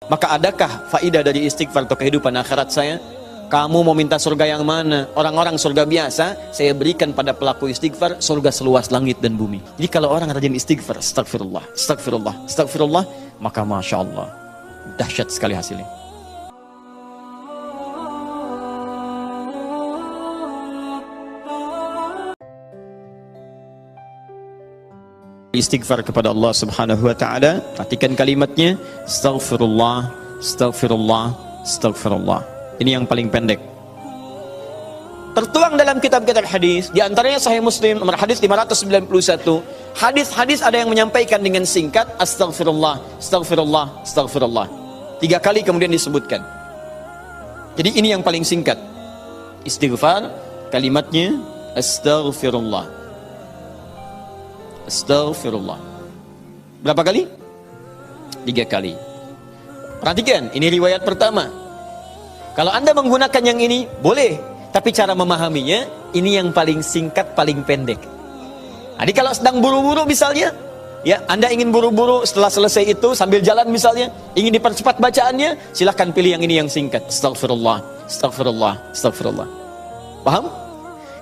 Maka adakah faidah dari istighfar untuk kehidupan akhirat saya? Kamu mau minta surga yang mana? Orang-orang surga biasa, saya berikan pada pelaku istighfar surga seluas langit dan bumi. Jadi kalau orang rajin istighfar, astagfirullah, astagfirullah, astagfirullah, maka Masya Allah, dahsyat sekali hasilnya. Istighfar kepada Allah Subhanahu wa taala, perhatikan kalimatnya, astaghfirullah, astaghfirullah, astaghfirullah. Ini yang paling pendek. Tertuang dalam kitab-kitab hadis, di antaranya Sahih Muslim nomor hadis 591. Hadis-hadis ada yang menyampaikan dengan singkat astaghfirullah, astaghfirullah, astaghfirullah. 3 kali kemudian disebutkan. Jadi ini yang paling singkat. Istighfar kalimatnya astaghfirullah. Astaghfirullah. Berapa kali? 3 kali. Perhatikan, ini riwayat pertama. Kalau Anda menggunakan yang ini, boleh. Tapi cara memahaminya, ini yang paling singkat, paling pendek. Jadi kalau sedang buru-buru misalnya, ya Anda ingin buru-buru setelah selesai itu, sambil jalan misalnya, ingin dipercepat bacaannya, silahkan pilih yang ini yang singkat. Astaghfirullah, astaghfirullah, astaghfirullah. Paham?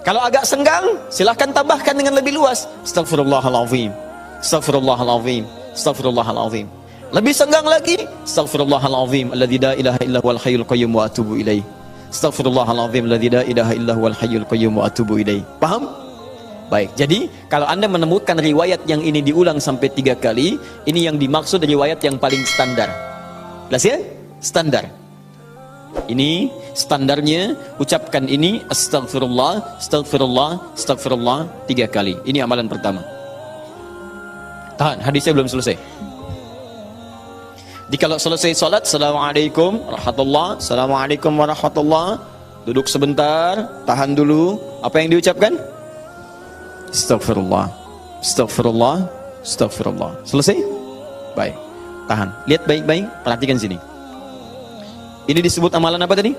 Kalau agak senggang, silahkan tambahkan dengan lebih luas. Astaghfirullahaladzim, astaghfirullahaladzim, astaghfirullahaladzim. Lebih senggang lagi, astaghfirullahaladzim alladzi la ilaha illa huwal hayyul qayyum wa atubu ilaih. Astaghfirullahaladzim alladzi la ilaha illa huwal hayyul qayyum wa atubu ilaih. Paham? Baik, jadi kalau Anda menemukan riwayat yang ini diulang sampai 3 kali, ini yang dimaksud riwayat yang paling standar. Jelas ya? Standar. Ini standarnya, ucapkan ini astaghfirullah, astaghfirullah, astaghfirullah 3 kali. Ini amalan pertama. Tahan, hadisnya belum selesai. Jadi kalau selesai salat, assalamualaikum warahmatullah, assalamualaikum warahmatullah, duduk sebentar, tahan dulu. Apa yang diucapkan? Astaghfirullah, astaghfirullah, astaghfirullah. Selesai? Baik, tahan. Lihat baik-baik, perhatikan sini. Ini disebut amalan apa tadi?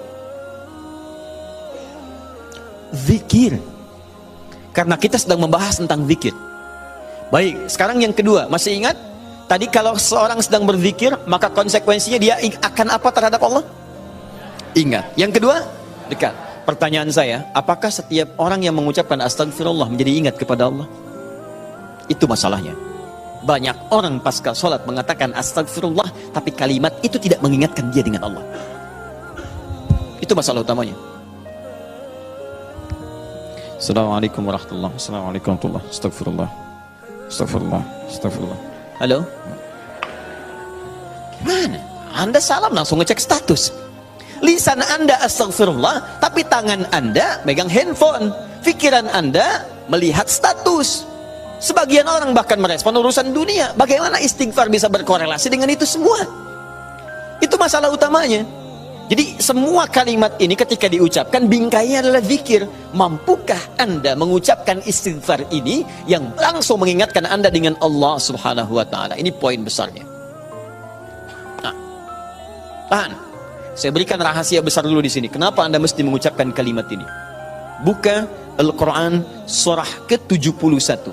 Zikir. Karena kita sedang membahas tentang zikir. Baik, sekarang yang kedua, masih ingat? Tadi kalau seorang sedang berzikir, maka konsekuensinya dia akan apa terhadap Allah? Ingat. Yang kedua, dekat. Pertanyaan saya, apakah setiap orang yang mengucapkan astagfirullah menjadi ingat kepada Allah? Itu masalahnya. Banyak orang pasca sholat mengatakan astagfirullah, tapi kalimat itu tidak mengingatkan dia dengan Allah. Itu masalah utamanya. Assalamualaikum warahmatullahi wabarakatuh. Assalamualaikum warahmatullahi wabarakatuh. Astagfirullah. Astagfirullah. Astagfirullah. Halo? Gimana? Anda salam langsung ngecek status. Lisan Anda astagfirullah, tapi tangan Anda megang handphone. Pikiran Anda melihat status. Sebagian orang bahkan merespon urusan dunia. Bagaimana istighfar bisa berkorelasi dengan itu semua? Itu masalah utamanya. Jadi semua kalimat ini ketika diucapkan bingkainya adalah zikir. Mampukah Anda mengucapkan istighfar ini yang langsung mengingatkan Anda dengan Allah Subhanahu wa taala? Ini poin besarnya. Nah, tahan. Saya berikan rahasia besar dulu di sini. Kenapa Anda mesti mengucapkan kalimat ini? Buka Al-Qur'an surah ke-71.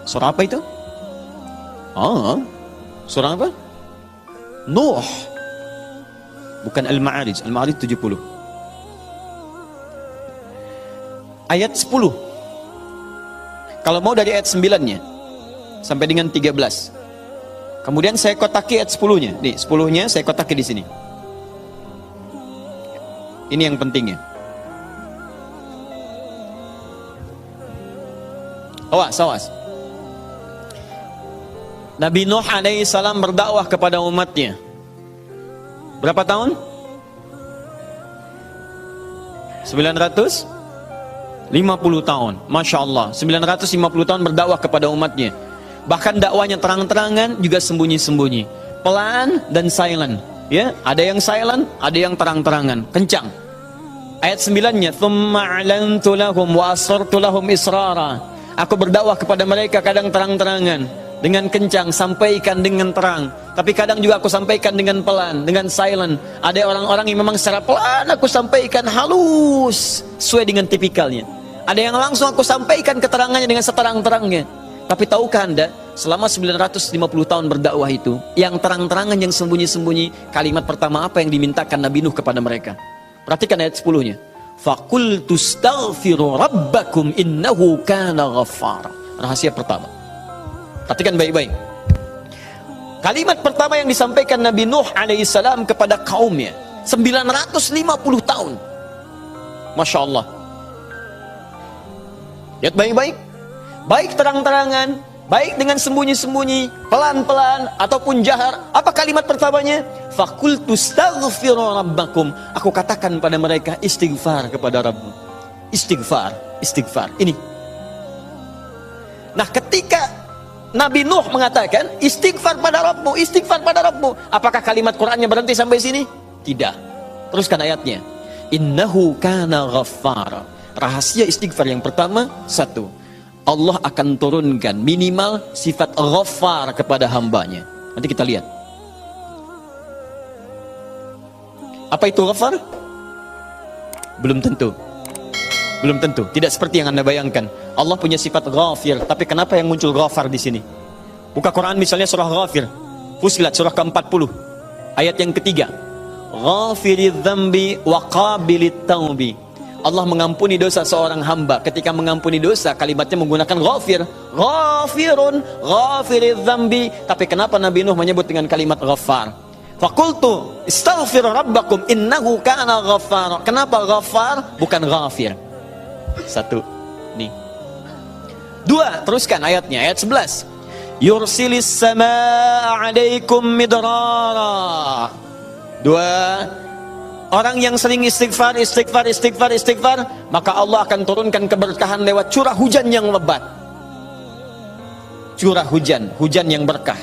Surah apa itu? Surah apa? Nuh. Bukan Al-Ma'arij. Al-Ma'arij 70. Ayat 10. Kalau mau dari ayat 9-nya sampai dengan 13. Kemudian saya kotaki ayat 10-nya. Nih, 10-nya saya kotaki di sini. Ini yang pentingnya. Awas. Nabi Nuh alaihissalam berdakwah kepada umatnya. Berapa tahun? 950 tahun. Masya Allah, 950 tahun berdakwah kepada umatnya. Bahkan dakwanya terang-terangan, juga sembunyi-sembunyi, pelan dan silent. Ya, ada yang silent, ada yang terang-terangan, kencang. Ayat 9-nya, "Tsumma 'alantu lahum wa asrartu lahum israra." Aku berdakwah kepada mereka kadang terang-terangan, dengan kencang, sampaikan dengan terang. Tapi kadang juga aku sampaikan dengan pelan, dengan silent. Ada orang-orang yang memang secara pelan aku sampaikan halus, sesuai dengan tipikalnya. Ada yang langsung aku sampaikan keterangannya dengan seterang-terangnya. Tapi tahukah Anda, selama 950 tahun berdakwah itu, yang terang-terangan, yang sembunyi-sembunyi, kalimat pertama apa yang dimintakan Nabi Nuh kepada mereka? Perhatikan ayat 10-nya. Faqultu astaghfiru rabbakum innahu kana ghaffara. Rahasia pertama. Perhatikan baik-baik. Kalimat pertama yang disampaikan Nabi Nuh alaihissalam kepada kaumnya, 950 tahun. Masya Allah. Lihat baik-baik. Baik terang-terangan, baik dengan sembunyi-sembunyi, pelan-pelan, ataupun jahar. Apa kalimat pertamanya? Faqultu astaghfiru rabbakum. Aku katakan pada mereka, istighfar kepada Rabbmu. Istighfar, istighfar. Ini. Nah, ketika Nabi Nuh mengatakan, istighfar pada Rabbmu, istighfar pada Rabbmu, apakah kalimat Qur'annya berhenti sampai sini? Tidak. Teruskan ayatnya. Innahu kana ghaffara. Rahasia istighfar yang pertama, satu, Allah akan turunkan minimal sifat ghaffar kepada hambanya. Nanti kita lihat. Apa itu ghaffar? Belum tentu. Belum tentu. Tidak seperti yang Anda bayangkan. Allah punya sifat ghafir, tapi kenapa yang muncul ghaffar di sini? Buka Quran misalnya surah Ghafir. Fusilat surah ke-40. Ayat yang ketiga. Ghafiridz dzambi wa qabilit taubi. Allah mengampuni dosa seorang hamba. Ketika mengampuni dosa, kalimatnya menggunakan ghafir. Ghafirun, ghafiridz dzambi. Tapi kenapa Nabi Nuh menyebut dengan kalimat ghaffar? Faqultu istaghfir rabbakum innahu kana ghaffar. Kenapa ghaffar bukan ghafir? Satu. Nih. Dua, teruskan ayatnya, ayat 11. Yursilis samaa 'alaikum midrara. Dua, orang yang sering istighfar, maka Allah akan turunkan keberkahan lewat curah hujan yang lebat. Curah hujan, hujan yang berkah.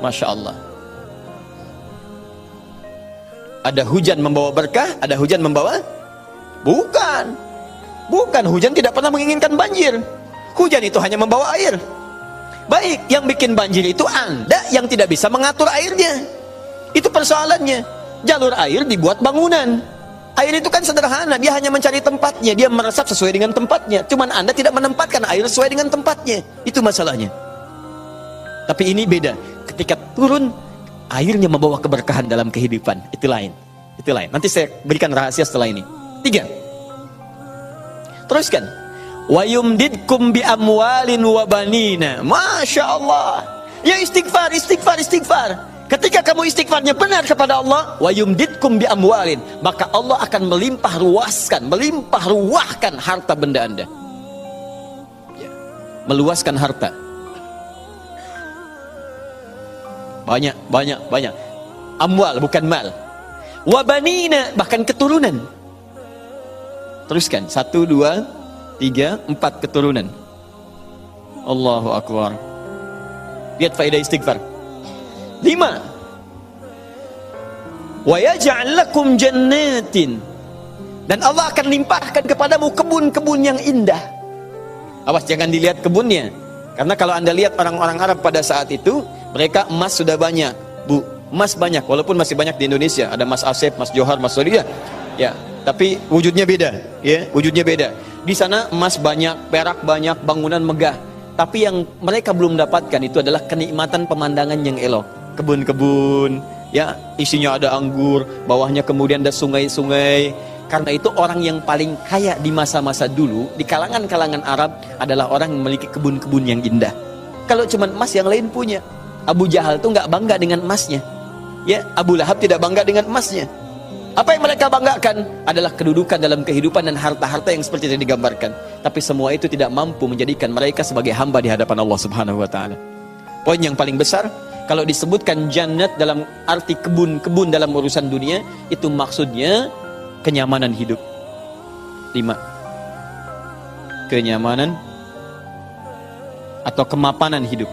Masya Allah. Ada hujan membawa berkah, ada hujan membawa? Bukan. Bukan, hujan tidak pernah menginginkan banjir. Hujan itu hanya membawa air. Baik, yang bikin banjir itu Anda yang tidak bisa mengatur airnya. Itu persoalannya. Jalur air dibuat bangunan. Air itu kan sederhana, dia hanya mencari tempatnya, dia meresap sesuai dengan tempatnya. Cuman Anda tidak menempatkan air sesuai dengan tempatnya. Itu masalahnya. Tapi ini beda. Ketika turun, airnya membawa keberkahan dalam kehidupan. Itu lain. Itu lain. Nanti saya berikan rahasia setelah ini. 3. Teruskan. Wa yumdidkum bi amwalin wa banina. Masya Allah. Ya istighfar, istighfar, istighfar. Ketika kamu istighfarnya benar kepada Allah, wa yumdidkum bi amwalin, maka Allah akan melimpah ruahkan harta benda Anda. Ya. Meluaskan harta. Banyak. Amwal bukan mal. Wa banina, bahkan keturunan. Teruskan. 1, 2, 3, 4 keturunan. Allahu Akbar. Lihat faedah istighfar. 5. Wa yaj'al lakum jannatin. Dan Allah akan limpahkan kepadamu kebun-kebun yang indah. Awas jangan dilihat kebunnya. Karena kalau Anda lihat orang-orang Arab pada saat itu, mereka emas sudah banyak. Bu, emas banyak walaupun masih banyak di Indonesia. Ada Mas Asep, Mas Johar, Mas Sodia. Ya, tapi wujudnya beda, ya, wujudnya beda. Di sana emas banyak, perak banyak, bangunan megah. Tapi yang mereka belum dapatkan itu adalah kenikmatan pemandangan yang elok. Kebun-kebun, ya, isinya ada anggur, bawahnya kemudian ada sungai-sungai. Karena itu orang yang paling kaya di masa-masa dulu di kalangan-kalangan Arab adalah orang yang memiliki kebun-kebun yang indah. Kalau cuma emas yang lain punya. Abu Jahal tuh nggak bangga dengan emasnya. Ya, Abu Lahab tidak bangga dengan emasnya. Apa yang mereka banggakan adalah kedudukan dalam kehidupan dan harta-harta yang seperti yang digambarkan. Tapi semua itu tidak mampu menjadikan mereka sebagai hamba di hadapan Allah Subhanahu wa taala. Poin yang paling besar, kalau disebutkan jannat dalam arti kebun-kebun dalam urusan dunia, itu maksudnya kenyamanan hidup. 5. Kenyamanan atau kemapanan hidup.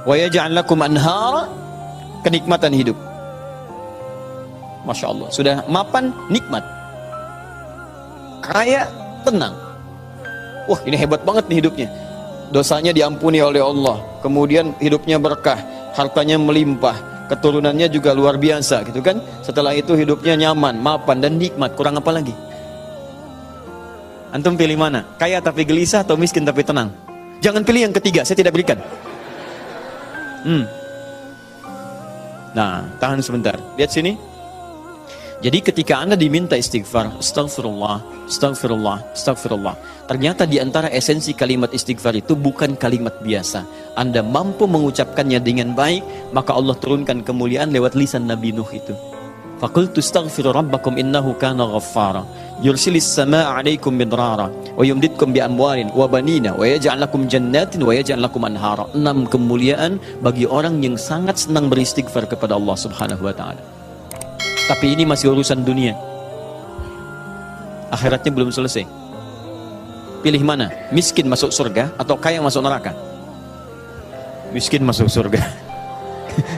Wa yaj'al lakum anhara, kenikmatan hidup. Masya Allah, sudah mapan, nikmat. Kaya, tenang. Wah, ini hebat banget nih hidupnya. Dosanya diampuni oleh Allah, kemudian hidupnya berkah, hartanya melimpah, keturunannya juga luar biasa gitu kan. Setelah itu hidupnya nyaman, mapan dan nikmat. Kurang apa lagi? Antum pilih mana? Kaya tapi gelisah atau miskin tapi tenang? Jangan pilih yang ketiga, saya tidak berikan. Nah, tahan sebentar. Lihat sini. Jadi ketika Anda diminta istighfar, astagfirullah, astagfirullah, astagfirullah. Ternyata di antara esensi kalimat istighfar itu bukan kalimat biasa. Anda mampu mengucapkannya dengan baik, maka Allah turunkan kemuliaan lewat lisan Nabi Nuh itu. Faqultu astaghfiru rabbakum innahu kana ghaffara yursilis samaa'a 'alaikum midrara wa yumditkum bi amwalin wa banina wa yaj'al lakum jannatin wa yaj'al lakum anhara. 6 kemuliaan bagi orang yang sangat senang beristighfar kepada Allah Subhanahu wa taala. Tapi ini masih urusan dunia. Akhiratnya belum selesai. Pilih mana? Miskin masuk surga atau kaya masuk neraka? Miskin masuk surga.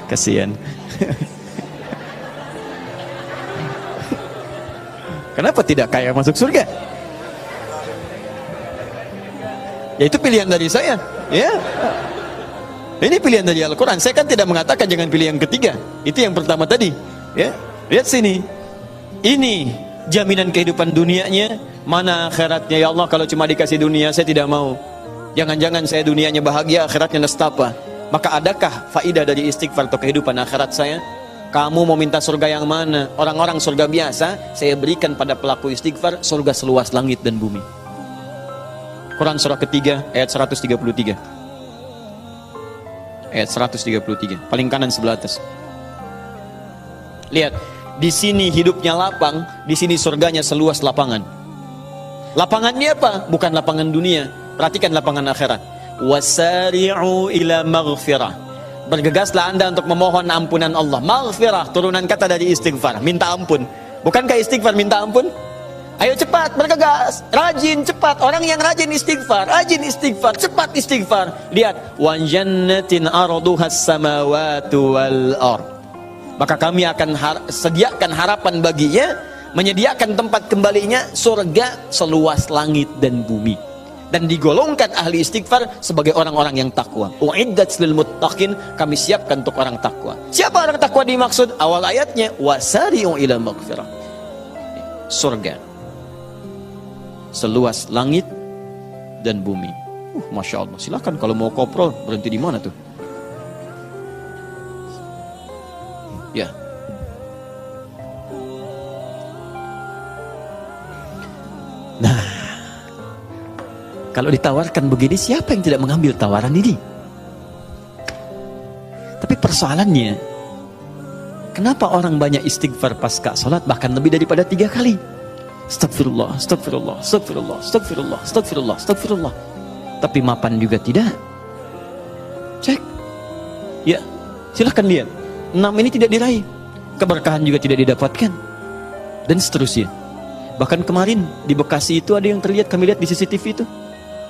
Kasihan. Kenapa tidak kaya masuk surga? Ya itu pilihan dari saya. Ya. Ini pilihan dari Al-Quran. Saya kan tidak mengatakan jangan pilih yang ketiga. Itu yang pertama tadi. Ya. Lihat sini. Ini jaminan kehidupan dunianya, mana akhiratnya. Ya Allah, kalau cuma dikasih dunia saya tidak mau. Jangan-jangan saya dunianya bahagia, akhiratnya nestapa. Maka adakah faidah dari istighfar atau kehidupan akhirat saya? Kamu mau minta surga yang mana? Orang-orang surga biasa, saya berikan pada pelaku istighfar surga seluas langit dan bumi. Quran surah ketiga ayat 133. Ayat 133, paling kanan sebelah atas. Lihat, di sini hidupnya lapang, di sini surganya seluas lapangan. Lapangannya apa? Bukan lapangan dunia. Perhatikan lapangan akhirat. Wasari'u ila maghfirah. Bergegaslah Anda untuk memohon ampunan Allah. Maghfirah, turunan kata dari istighfar, minta ampun. Bukankah istighfar minta ampun? Ayo cepat, bergegas, rajin, cepat. Orang yang rajin istighfar, cepat istighfar. Lihat, wa jannatin arduhas samawati wal ard. Maka kami akan sediakan harapan baginya, menyediakan tempat kembalinya surga seluas langit dan bumi. Dan digolongkan ahli istighfar sebagai orang-orang yang takwa. Uiddat lil muttaqin, kami siapkan untuk orang takwa. Siapa orang takwa dimaksud? Awal ayatnya wasari'u ila maghfirah. Surga seluas langit dan bumi. Masya Allah. Silakan kalau mau koprol, berhenti di mana tuh? Ya. Nah, kalau ditawarkan begini, siapa yang tidak mengambil tawaran ini? Tapi persoalannya, kenapa orang banyak istighfar pasca salat bahkan lebih daripada 3 kali? Astagfirullah, astagfirullah, astagfirullah, astagfirullah, astagfirullah, astagfirullah. Tapi mapan juga tidak. Cek. Ya, silahkan lihat. 6 ini tidak diraih. Keberkahan juga tidak didapatkan. Dan seterusnya. Bahkan kemarin di Bekasi itu ada yang terlihat, kami lihat di CCTV itu.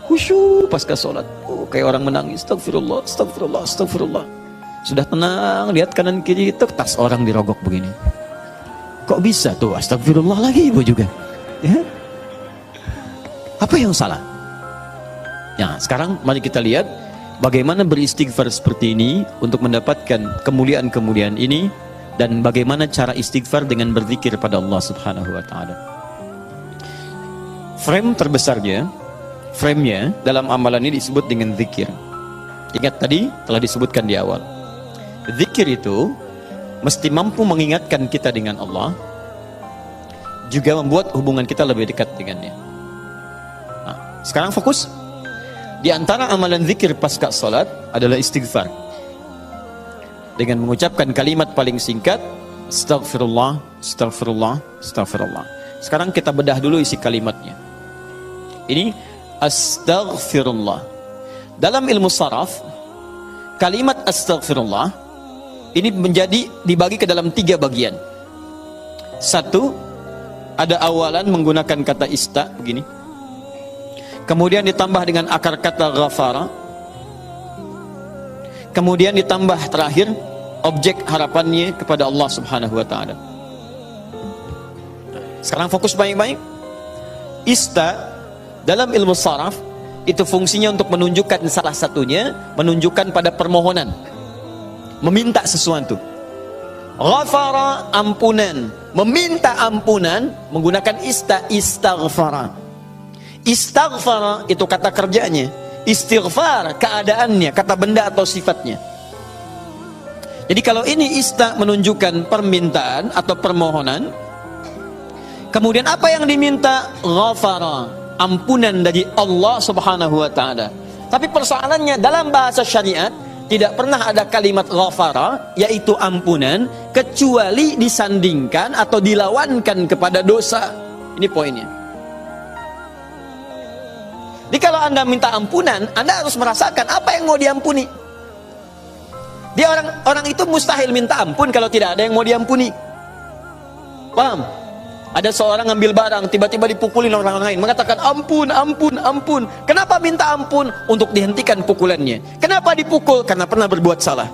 Khusyuk pasca sholat. Oh, kayak orang menangis. Astagfirullah, astagfirullah, astagfirullah. Sudah tenang, lihat kanan kiri itu, tas orang dirogok begini. Kok bisa tuh? Astagfirullah lagi ibu juga. Ya? Apa yang salah? Ya, sekarang mari kita lihat bagaimana beristighfar seperti ini untuk mendapatkan kemuliaan-kemuliaan ini, dan bagaimana cara istighfar dengan berzikir pada Allah Subhanahu wa taala. Frame terbesarnya, frame-nya dalam amalan ini disebut dengan zikir. Ingat tadi telah disebutkan di awal. Zikir itu mesti mampu mengingatkan kita dengan Allah, juga membuat hubungan kita lebih dekat dengannya. Nah, sekarang fokus. Di antara amalan zikir pasca salat adalah istighfar. Dengan mengucapkan kalimat paling singkat, astagfirullah, astagfirullah, astagfirullah. Sekarang kita bedah dulu isi kalimatnya. Ini astaghfirullah. Dalam ilmu saraf, kalimat astaghfirullah ini dibagi ke dalam 3 bagian. 1, ada awalan menggunakan kata ista begini. Kemudian ditambah dengan akar kata ghafara. Kemudian ditambah terakhir objek harapannya kepada Allah Subhanahu wa taala. Sekarang fokus baik-baik. Ista dalam ilmu saraf itu fungsinya untuk menunjukkan salah satunya, menunjukkan pada permohonan, meminta sesuatu. Ghafara, ampunan, meminta ampunan menggunakan istaghfara. Istighfar itu kata kerjanya, istighfar keadaannya, kata benda atau sifatnya. Jadi kalau ini menunjukkan permintaan atau permohonan, kemudian apa yang diminta? Ghafara, ampunan dari Allah Subhanahu wa taala. Tapi persoalannya dalam bahasa syariat tidak pernah ada kalimat ghafara, yaitu ampunan, kecuali disandingkan atau dilawankan kepada dosa. Ini poinnya. Jadi kalau Anda minta ampunan, Anda harus merasakan apa yang mau diampuni. Dia orang itu mustahil minta ampun kalau tidak ada yang mau diampuni. Paham? Ada seorang ngambil barang, tiba-tiba dipukulin orang lain, mengatakan ampun, ampun, ampun. Kenapa minta ampun? Untuk dihentikan pukulannya. Kenapa dipukul? Karena pernah berbuat salah.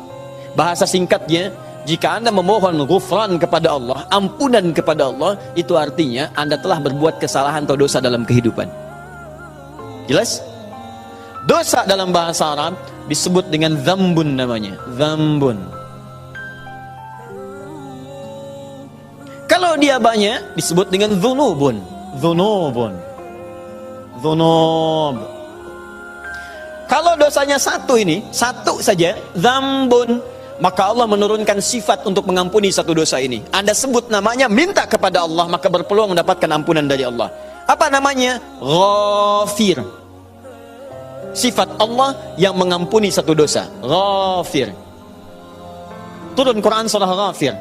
Bahasa singkatnya, jika Anda memohon ghufran kepada Allah, ampunan kepada Allah, itu artinya Anda telah berbuat kesalahan atau dosa dalam kehidupan. Jelas? Dosa dalam bahasa Arab disebut dengan dzambun namanya. Dzambun. Kalau dia banyak disebut dengan dzunubun. Dzunubun. Dzunub. Kalau dosanya satu saja, dzambun, maka Allah menurunkan sifat untuk mengampuni satu dosa ini. Anda sebut namanya, minta kepada Allah, maka berpeluang mendapatkan ampunan dari Allah. Apa namanya? Ghafir. Sifat Allah yang mengampuni satu dosa. Ghafir. Turun Quran surah Ghafir,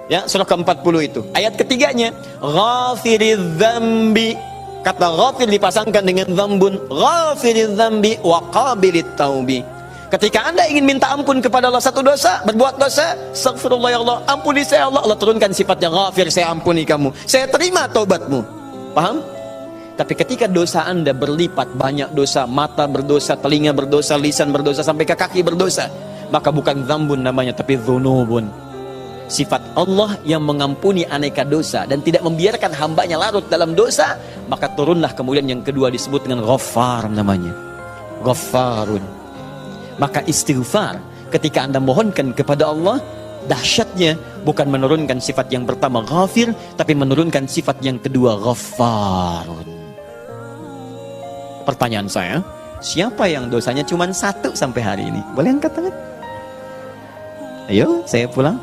ya, surah ke-40 itu. Ayat ketiganya, Ghafiriz dzambi. Kata ghafir dipasangkan dengan dzambun. Ghafiriz dzambi wa qabilit taubi. Ketika Anda ingin minta ampun kepada Allah satu dosa, berbuat dosa, astaghfirullah ya Allah, ampuni saya Allah. Allah turunkan sifatnya ghafir, saya ampuni kamu, saya terima taubatmu. Paham? Tapi ketika dosa Anda berlipat, banyak dosa, mata berdosa, telinga berdosa, lisan berdosa, sampai ke kaki berdosa, maka bukan dzambun namanya, tapi dzunubun. Sifat Allah yang mengampuni aneka dosa dan tidak membiarkan hambanya larut dalam dosa, maka turunlah kemudian yang kedua disebut dengan Ghaffar namanya. Ghaffarun. Maka istighfar ketika Anda mohonkan kepada Allah, dahsyatnya bukan menurunkan sifat yang pertama Ghafir, tapi menurunkan sifat yang kedua Ghaffarun. Pertanyaan saya, siapa yang dosanya cuma satu sampai hari ini? Boleh angkat tangan? Ayo, saya pulang.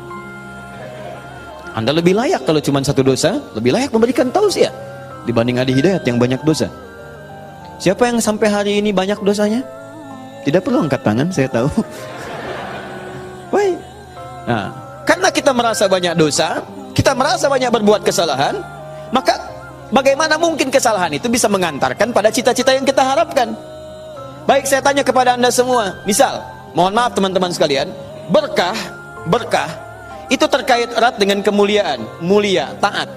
Anda lebih layak kalau cuma satu dosa, lebih layak memberikan tausiah dibanding Adi Hidayat yang banyak dosa. Siapa yang sampai hari ini banyak dosanya? Tidak perlu angkat tangan, saya tahu. Baik. Nah, karena kita merasa banyak dosa, kita merasa banyak berbuat kesalahan, maka bagaimana mungkin kesalahan itu bisa mengantarkan pada cita-cita yang kita harapkan? Baik, saya tanya kepada Anda semua. Misal, mohon maaf teman-teman sekalian, berkah itu terkait erat dengan kemuliaan, mulia, taat.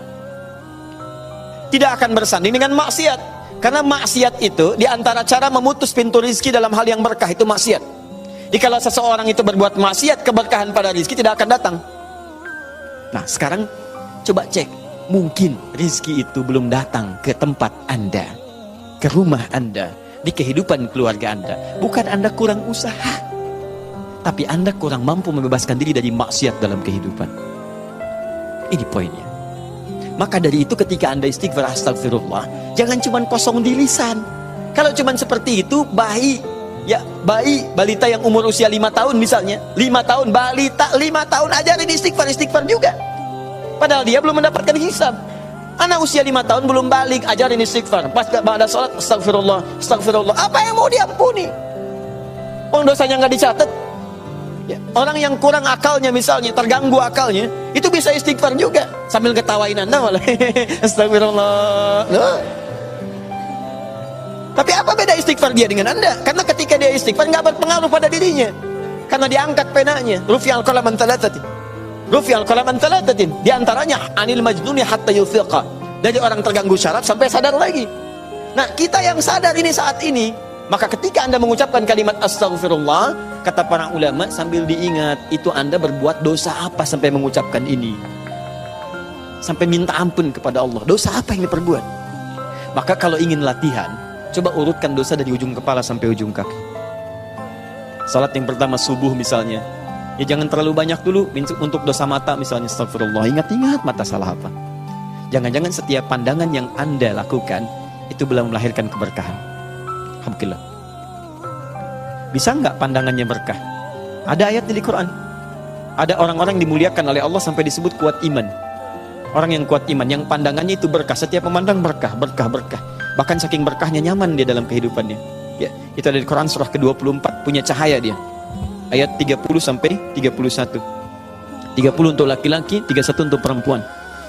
Tidak akan bersanding dengan maksiat. Karena maksiat itu diantara cara memutus pintu rizki dalam hal yang berkah itu maksiat. Jadi kalau seseorang itu berbuat maksiat, keberkahan pada rizki tidak akan datang. Nah, sekarang coba cek. Mungkin rizki itu belum datang ke tempat Anda, ke rumah Anda, di kehidupan keluarga Anda. Bukan Anda kurang usaha, tapi Anda kurang mampu membebaskan diri dari maksiat dalam kehidupan. Ini poinnya. Maka dari itu ketika Anda istighfar astagfirullah, jangan cuma kosong di lisan. Kalau cuma seperti itu, balita yang umur usia 5 tahun misalnya, 5 tahun, balita 5 tahun ajarin istighfar juga. Padahal dia belum mendapatkan hisab. Anak usia 5 tahun belum balik, ajarin istighfar. Pas ada sholat, astagfirullah. Apa yang mau diampuni? Dosanya nggak dicatat. Ya, orang yang kurang akalnya misalnya, terganggu akalnya, itu bisa istighfar juga sambil ketawain Anda malah. Astagfirullah. Loh. Tapi apa beda istighfar dia dengan Anda? Karena ketika dia istighfar nggak berpengaruh pada dirinya, karena diangkat penanya. Rufi'al qalam an thalathatin. Rufi'al qalam an thalathatin. Di antaranya anil majnuni hatta yufiqa. Dari orang terganggu syaraf sampai sadar lagi. Nah, kita yang sadar ini saat ini, maka ketika Anda mengucapkan kalimat astagfirullah, kata para ulama, sambil diingat, itu Anda berbuat dosa apa sampai mengucapkan ini? Sampai minta ampun kepada Allah. Dosa apa yang diperbuat? Maka kalau ingin latihan, coba urutkan dosa dari ujung kepala sampai ujung kaki. Salat yang pertama subuh misalnya, ya jangan terlalu banyak dulu. Untuk dosa mata misalnya, astagfirullah, ingat-ingat mata salah apa. Jangan-jangan setiap pandangan yang Anda lakukan itu belum melahirkan keberkahan. Alhamdulillah. Bisa nggak pandangannya berkah? Ada ayat di Quran. Ada orang-orang yang dimuliakan oleh Allah sampai disebut kuat iman. Orang yang kuat iman, yang pandangannya itu berkah. Setiap memandang berkah, berkah, berkah. Bahkan saking berkahnya nyaman dia dalam kehidupannya. Ya, itu ada di Quran surah ke-24, punya cahaya dia. Ayat 30 sampai 31. 30 untuk laki-laki, 31 untuk perempuan.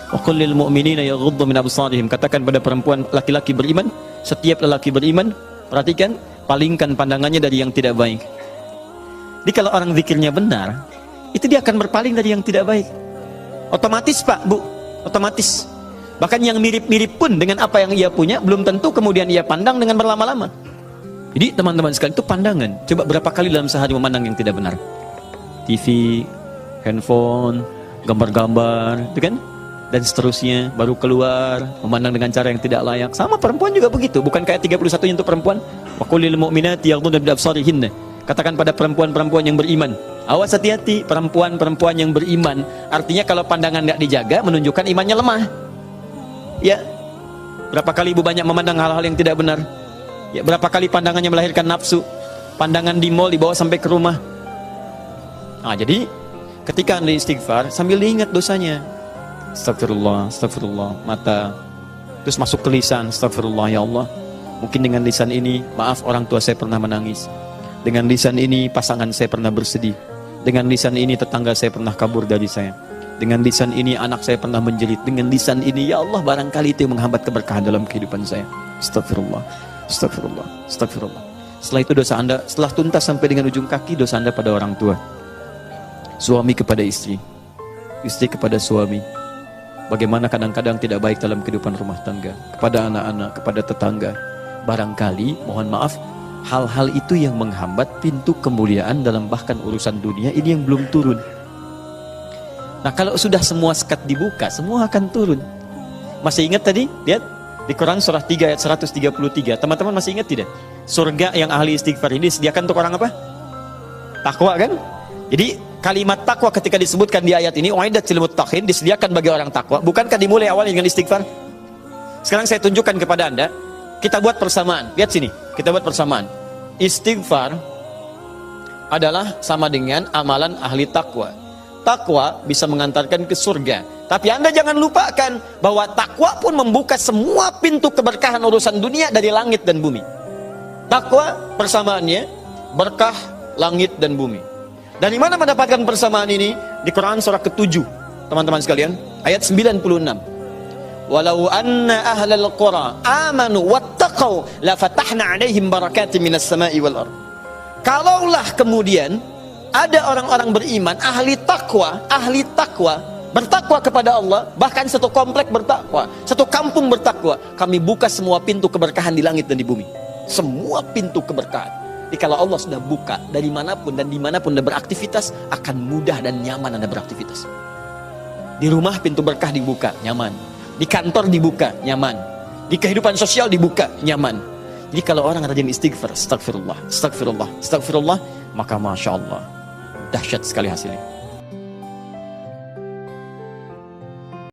Wa qul lil mu'minina yaghuddu min absarihim. Katakan pada perempuan laki-laki beriman, setiap lelaki beriman, perhatikan, palingkan pandangannya dari yang tidak baik. Jadi kalau orang zikirnya benar, itu dia akan berpaling dari yang tidak baik. Otomatis Pak, Bu, otomatis. Bahkan yang mirip-mirip pun dengan apa yang ia punya, belum tentu kemudian ia pandang dengan berlama-lama. Jadi teman-teman sekalian, itu pandangan. Coba berapa kali dalam sehari memandang yang tidak benar? TV, handphone, gambar-gambar, itu kan? Dan seterusnya, baru keluar, memandang dengan cara yang tidak layak. Sama perempuan juga begitu, bukan kayak 31 untuk perempuan. Wa qul lil mu'minati yaghdudna min absarihinna. Katakan pada perempuan-perempuan yang beriman, awas hati-hati, perempuan-perempuan yang beriman. Artinya kalau pandangan nggak dijaga, menunjukkan imannya lemah. Ya, berapa kali ibu banyak memandang hal-hal yang tidak benar? Ya, berapa kali pandangannya melahirkan nafsu? Pandangan di mall dibawa sampai ke rumah. Nah, jadi ketika Anda istighfar, sambil diingat dosanya. Astagfirullah, astagfirullah, mata. Terus masuk ke lisan, astagfirullah ya Allah. Mungkin dengan lisan ini, maaf orang tua saya pernah menangis. Dengan lisan ini pasangan saya pernah bersedih. Dengan lisan ini tetangga saya pernah kabur dari saya. Dengan lisan ini anak saya pernah menjerit. Dengan lisan ini ya Allah barangkali itu yang menghambat keberkahan dalam kehidupan saya. Astagfirullah, astagfirullah, astagfirullah. Setelah itu dosa Anda, setelah tuntas sampai dengan ujung kaki, dosa Anda pada orang tua. Suami kepada istri, istri kepada suami. Bagaimana kadang-kadang tidak baik dalam kehidupan rumah tangga, kepada anak-anak, kepada tetangga. Barangkali, mohon maaf, hal-hal itu yang menghambat pintu kemuliaan dalam bahkan urusan dunia ini yang belum turun. Nah, kalau sudah semua sekat dibuka, semua akan turun. Masih ingat tadi? Lihat di Quran surah 3 ayat 133. Teman-teman masih ingat tidak? Surga yang ahli istighfar ini disediakan untuk orang apa? Takwa kan? Jadi kalimat takwa ketika disebutkan di ayat ini, uiddat lil muttaqin, disediakan bagi orang takwa. Bukankah dimulai awal dengan istighfar? Sekarang saya tunjukkan kepada Anda. Kita buat persamaan. Lihat sini, kita buat persamaan. Istighfar adalah sama dengan amalan ahli takwa. Takwa bisa mengantarkan ke surga. Tapi Anda jangan lupakan bahwa takwa pun membuka semua pintu keberkahan urusan dunia dari langit dan bumi. Takwa persamaannya berkah langit dan bumi. Dari mana mendapatkan persamaan ini? Di Quran surah ke-7, teman-teman sekalian, ayat 96. Walau anna ahlal qura amanu wattaqau la fatahna 'alaihim barakatin minas sama'i wal ardh. Kalaulah kemudian ada orang-orang beriman, ahli takwa, bertakwa kepada Allah, bahkan satu komplek bertakwa, satu kampung bertakwa, kami buka semua pintu keberkahan di langit dan di bumi. Semua pintu keberkahan. Jadi kalau Allah sudah buka dari manapun dan dimanapun Anda beraktivitas, akan mudah dan nyaman Anda beraktivitas. Di rumah pintu berkah dibuka, nyaman. Di kantor dibuka, nyaman. Di kehidupan sosial dibuka, nyaman. Jadi kalau orang rajin istighfar, astagfirullah, astagfirullah, astagfirullah, maka Masya Allah, dahsyat sekali hasilnya.